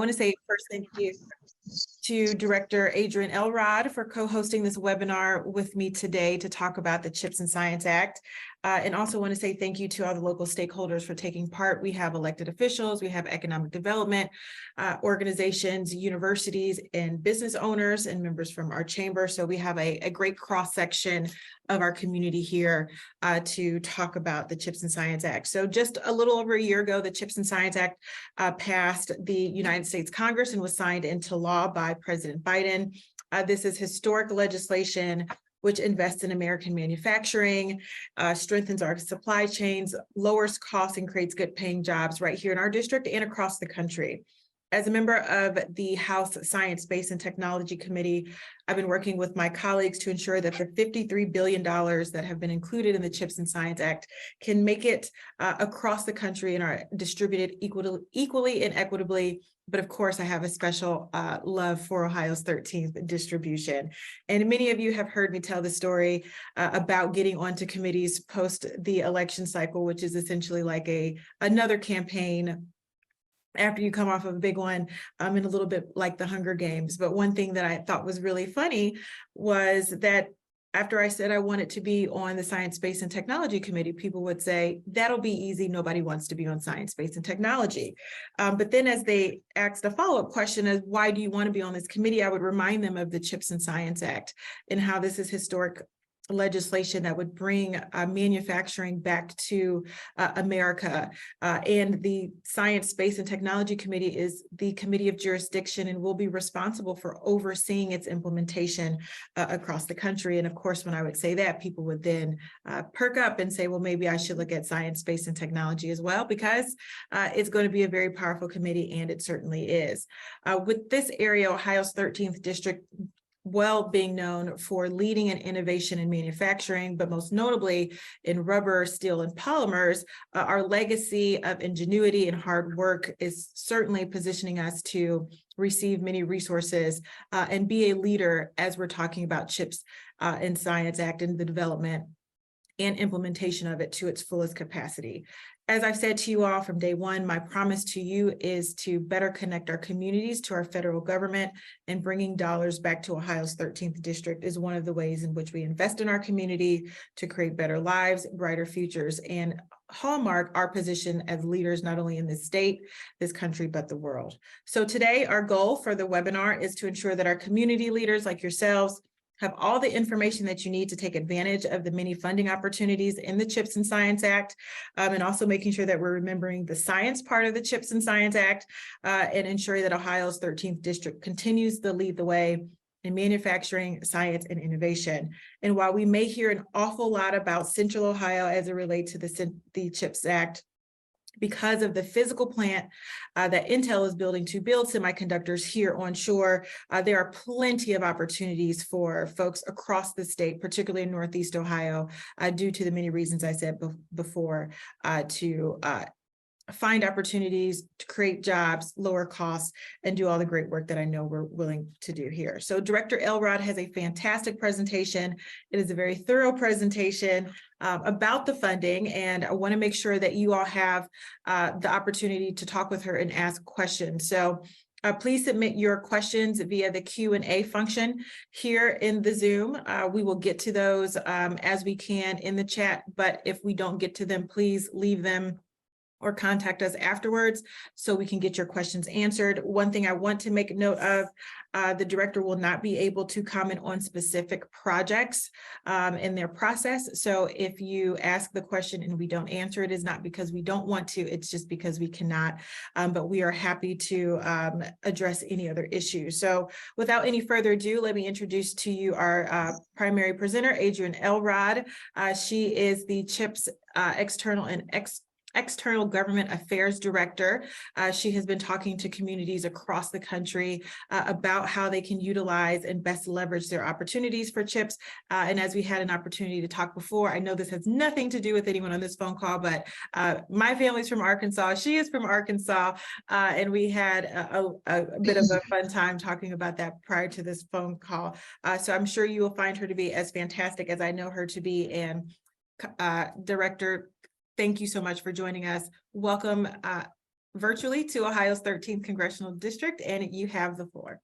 want to say first thank you to Director Adrian Elrod for co-hosting this webinar with me today to talk about the CHIPS and Science Act. And also want to say thank you to all the local stakeholders for taking part. We have elected officials, we have economic development organizations, universities, and business owners and members from our chamber. So we have a great cross-section of our community here to talk about the CHIPS and Science Act. So just a little over a year ago, the CHIPS and Science Act passed the United States Congress and was signed into law by President Biden. This is historic legislation which invests in American manufacturing, strengthens our supply chains, lowers costs, and creates good paying jobs right here in our district and across the country. As a member of the House Science, Space, and Technology Committee, I've been working with my colleagues to ensure that the $53 billion that have been included in the CHIPS and Science Act can make it across the country and are distributed equally and equitably. But of course, I have a special love for Ohio's 13th distribution. And many of you have heard me tell the story about getting onto committees post the election cycle, which is essentially like another campaign after you come off of a big one, and a little bit like the Hunger Games. But one thing that I thought was really funny was that after I said I wanted to be on the Science, Space, and Technology Committee, people would say, that'll be easy. Nobody wants to be on Science, Space, and Technology. But then as they asked a follow-up question as why do you want to be on this committee, I would remind them of the CHIPS and Science Act and how this is historic legislation that would bring manufacturing back to America. And the Science, Space, and Technology Committee is the committee of jurisdiction and will be responsible for overseeing its implementation across the country. And of course, when I would say that, people would then perk up and say, well, maybe I should look at science, space, and technology as well, because it's going to be a very powerful committee, and it certainly is. With this area, Ohio's 13th district, well being known for leading in innovation in manufacturing, but most notably in rubber, steel, and polymers, our legacy of ingenuity and hard work is certainly positioning us to receive many resources and be a leader as we're talking about CHIPS and Science Act and the development and implementation of it to its fullest capacity. As I've said to you all from day one, my promise to you is to better connect our communities to our federal government, and bringing dollars back to Ohio's 13th district is one of the ways in which we invest in our community to create better lives, brighter futures, and hallmark our position as leaders, not only in this state, this country, but the world. So today, our goal for the webinar is to ensure that our community leaders like yourselves have all the information that you need to take advantage of the many funding opportunities in the CHIPS and Science Act, and also making sure that we're remembering the science part of the CHIPS and Science Act, and ensuring that Ohio's 13th district continues to lead the way in manufacturing, science, and innovation. And while we may hear an awful lot about Central Ohio as it relates to the CHIPS Act, because of the physical plant that Intel is building to build semiconductors here on shore, there are plenty of opportunities for folks across the state, particularly in Northeast Ohio, due to the many reasons I said before, to find opportunities to create jobs, lower costs, and do all the great work that I know we're willing to do here. So Director Elrod has a fantastic presentation. It is a very thorough presentation about the funding, and I want to make sure that you all have the opportunity to talk with her and ask questions. So please submit your questions via the Q&A function here in the Zoom. We will get to those as we can in the chat, but if we don't get to them, please leave them or contact us afterwards so we can get your questions answered. One thing I want to make note of, the director will not be able to comment on specific projects in their process. So if you ask the question and we don't answer, it is not because we don't want to, it's just because we cannot, but we are happy to address any other issues. So without any further ado, let me introduce to you our primary presenter, Adrian Elrod. She is the CHIPS External Government Affairs Director. She has been talking to communities across the country about how they can utilize and best leverage their opportunities for CHIPS. And as we had an opportunity to talk before, I know this has nothing to do with anyone on this phone call, but my family's from Arkansas. She is from Arkansas. And we had a bit of a fun time talking about that prior to this phone call. So I'm sure you will find her to be as fantastic as I know her to be. And Director, thank you so much for joining us. Welcome virtually to Ohio's 13th Congressional District, and you have the floor.